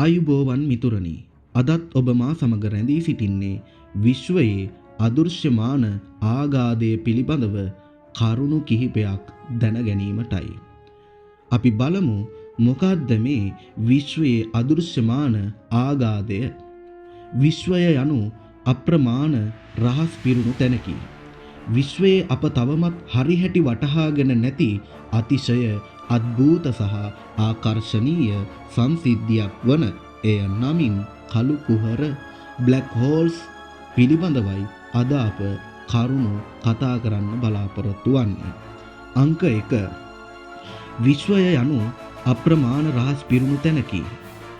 ආයුබෝවන් මිතුරනි, අදත් ඔබ මා සමග රැඳී සිටින්නේ විශ්වයේ අදෘශ්‍යමාන ආගාධය පිළිබඳව කරුණු කිහිපයක් දැන ගැනීමටයි. අපි බලමු මොකක්ද මේ විශ්වයේ අදෘශ්‍යමාන ආගාධය. විශ්වය යනු අප්‍රමාණ රහස් පිරුණු තැනකි. විශ්වයේ අප තවමත් හරිහැටි වටහාගෙන නැති අතිශය අද්භූත සහ ආකර්ශනීය සංසිද්ධියක් වන එය නමින් කළු කුහර බ්ලැක් හෝල්ස් පිළිබඳවයි අද අප කරුණු කතා කරන්න බලාපොරොත්තු වන්නේ. අංක 1. විශ්වය යනු අප්‍රමාණ රහස් පිරුණු තැනකි.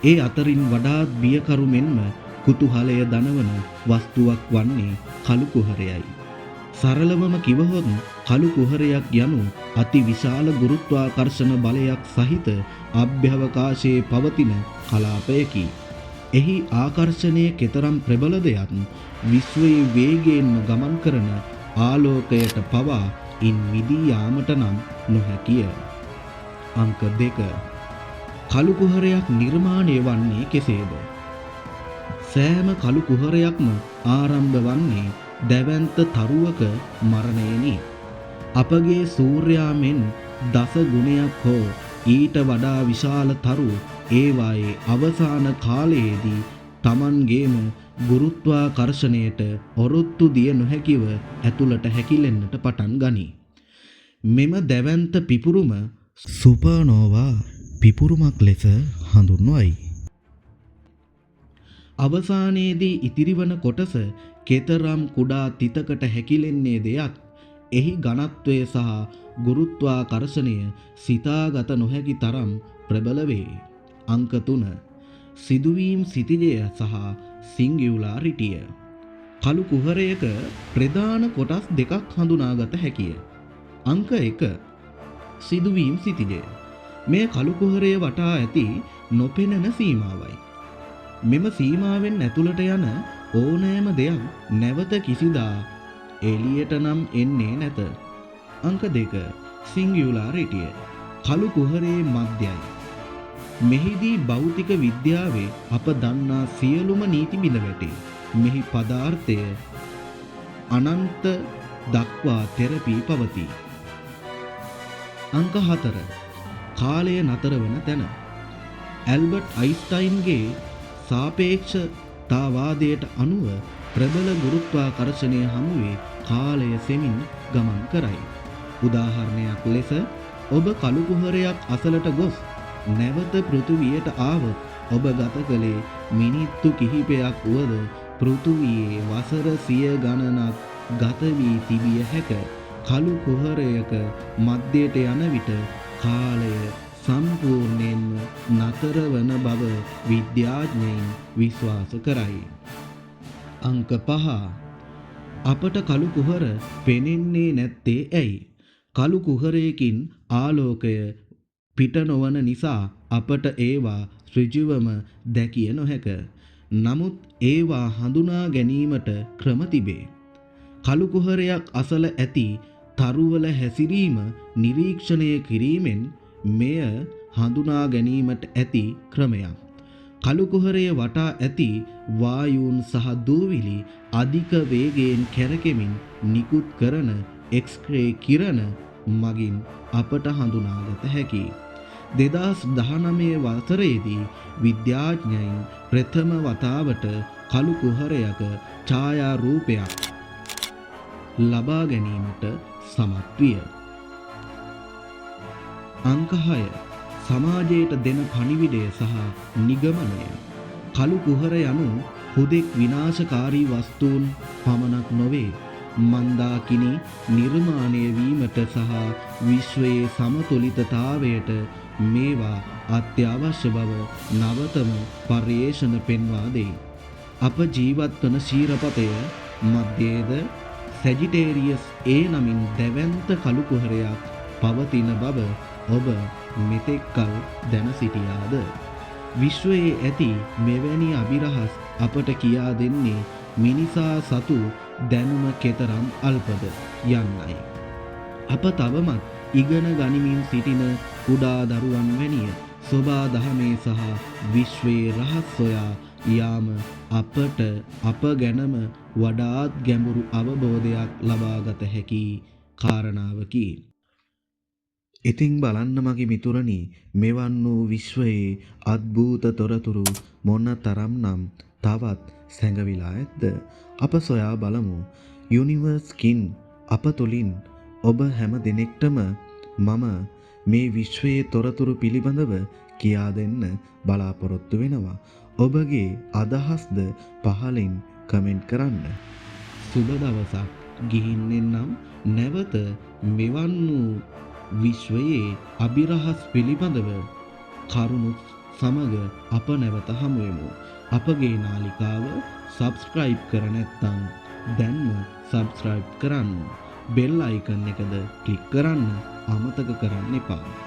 ඒ අතරින් වඩාත් බියකරු මෙන්ම කුතුහලය දනවන වස්තුවක් වන්නේ කළු කුහරයයි. සරලවම කිවහොත් කළු කුහරයක් යනු අති විශාල ගුරුත්වාකර්ෂණ බලයක් සහිත අභ්‍යවකාශයේ පවතින කලාපයකි. එහි ආකර්ෂණය කෙතරම් ප්‍රබලද යත් විශ්වයේ වේගයෙන්ම ගමන් කරන ආලෝකයට පවා ඉන් මිදී යාමට නම් නොහැකිය. අංක 2. කළු කුහරයක් නිර්මාණය වන්නේ කෙසේද? සෑම කළු කුහරයක්ම ආරම්භ වන්නේ දැවැන්ත තරුවක මරණයෙනි. අපගේ සූර්යයා මෙන් දස ගුණයක් හෝ ඊට වඩා විශාල තරු ඒවායේ අවසාන කාලයේදී Tamanගේම ගුරුත්වාකර්ෂණයට ඔරොත්තු දිය නොහැකිව ඇතුළට හැකිලෙන්නට පටන් ගනී. මෙම දැවැන්ත පිපුරුම සුපර්නෝවා පිපුරුමක් ලෙස හඳුන්වයි. අවසානයේදී ඉතිරිවන කොටස කෙතරම් කුඩා තිතකට හැකිලෙන්නේ දෙයක් එහි ඝනත්වය සහ ගුරුත්වාකර්ෂණය සිතාගත නොහැකි තරම් ප්‍රබල වේ. අංක 3. සිදුවීම් සිතිජය සහ සිංගියුලාරිටිය. කළු කුහරයක ප්‍රධාන කොටස් දෙකක් හඳුනාගත හැකිය. අංක 1. සිදුවීම් සිතිජය. මේ කළු කුහරය වටා ඇති නොපෙනෙන සීමාවයි. මෙම සීමාවෙන් ඇතුළට යන ඕනෑම දෙයක් නැවත කිසිදා එළියට නම් එන්නේ නැත. අංක 2. සිංගියුලාරිටිය. කළු කුහරයේ මධ්‍යයි. මෙහිදී භෞතික විද්‍යාවේ අප දන්නා සියලුම නීති බිඳ වැටේ. මෙහි පදාර්ථය අනන්ත දක්වා තෙරපී පවතී. අංක 4. කාලය නතර වන තැන. ඇල්බර්ට් අයින්ස්ටයින්ගේ සාපේක්ෂතාවාදයට අනුව ප්‍රබල ගුරුත්වාකර්ෂණය හමුවේ කාලය සෙමින් ගමන් කරයි. උදාහරණයක් ලෙස ඔබ කළු කුහරයක් අසලට ගොස් නැවත පෘථිවියට ආවොත් ඔබ ගත කළේ මිනිත්තු කිහිපයක් වුවද පෘථිවියේ වසර 100 ගණනක් ගත වී තිබිය හැක. කළු කුහරයක මැදයට යන විට කාලය සම්පූර්ණයෙන්ම නතර වන බව විද්‍යාඥයින් විශ්වාස කරයි. අංක 5. අපට කළු කුහර පෙනෙන්නේ නැත්තේ ඇයි? කළු කුහරයකින් ආලෝකය පිට නොවන නිසා අපට ඒවා ඍජුවම දැකිය නොහැක. නමුත් ඒවා හඳුනා ගැනීමට ක්‍රම තිබේ. කළු කුහරයක් අසල ඇති තරුවල හැසිරීම නිරීක්ෂණය කිරීමෙන් මෙය හඳුනා ගැනීමට ඇති ක්‍රමයක්. කළු කුහරය වටා ඇති වායූන් සහ දූවිලි අධික වේගයෙන් කැරකෙමින් නිකුත් කරන එක්ස්රේ කිරණ මගින් අපට හඳුනාගත හැකියි. 2019 වසරේදී විද්‍යාඥයින් ප්‍රථම වතාවට කළු කුහරයක ඡායා රූපයක් ලබා ගැනීමට සමත් විය. අංක 6. සමාජයට දෙන පණිවිඩය සහ නිගමනය. කළු කුහර යනු හුදෙක් විනාශකාරී වස්තුන් පමණක් නොවේ. මන්දාකිනි නිර්මාණය වීමට සහ විශ්වයේ සමතුලිතතාවයට මේවා අත්‍යවශ්‍ය බව නවතම පර්යේෂණ පෙන්වා දෙයි. අප ජීවත් වන ශීරපතය මධ්‍යයේද සැජිටේරියස් A නමින් දැවැන්ත කළු කුහරයක් පවතින බව ඔබ මෙතෙක් කල දැන සිටියාද? විශ්වයේ ඇති මෙවැනි අභිරහස් අපට කියා දෙන්නේ මිනිසා සතු දැනුම කෙතරම් අල්පද යන්නයි. අප තවමත් ඉගෙන ගනිමින් සිටින කුඩා දරුවන් වැනිය සෝබා දහමේ සහ විශ්වයේ රහස් සොයා යාම අපට අප ගැනම වඩාත් ගැඹුරු අවබෝධයක් ලබාගත හැකි කාරණාවකි. ඉතින් බලන්න මගේ මිතුරනි, මෙවන් වූ විශ්වයේ අద్භූත තොරතුරු මොන තරම්නම් තවත් සැඟවිලා ඇද්ද? අප සොයා බලමු. යුනිවර්ස් කින් අප තුලින් ඔබ හැම දිනෙකටම මම මේ විශ්වයේ තොරතුරු පිළිබඳව කියා දෙන්න බලාපොරොත්තු වෙනවා. ඔබගේ අදහස්ද පහලින් කමෙන්ට් කරන්න. සුබ දවසක්. ගිහින් එන්නම්. නැවත මෙවන් වූ විශ්වයේ අභිරහස් පිළිබඳව කරුණු සමග අප නැවත හමුවෙමු. අපගේ නාලිකාව සබ්ස්ක්‍රයිබ් කර නැත්නම් දැන්ම සබ්ස්ක්‍රයිබ් කරන්න. බෙල් අයිකන් එකද ක්ලික් කරන්න අමතක කරන්න එපා.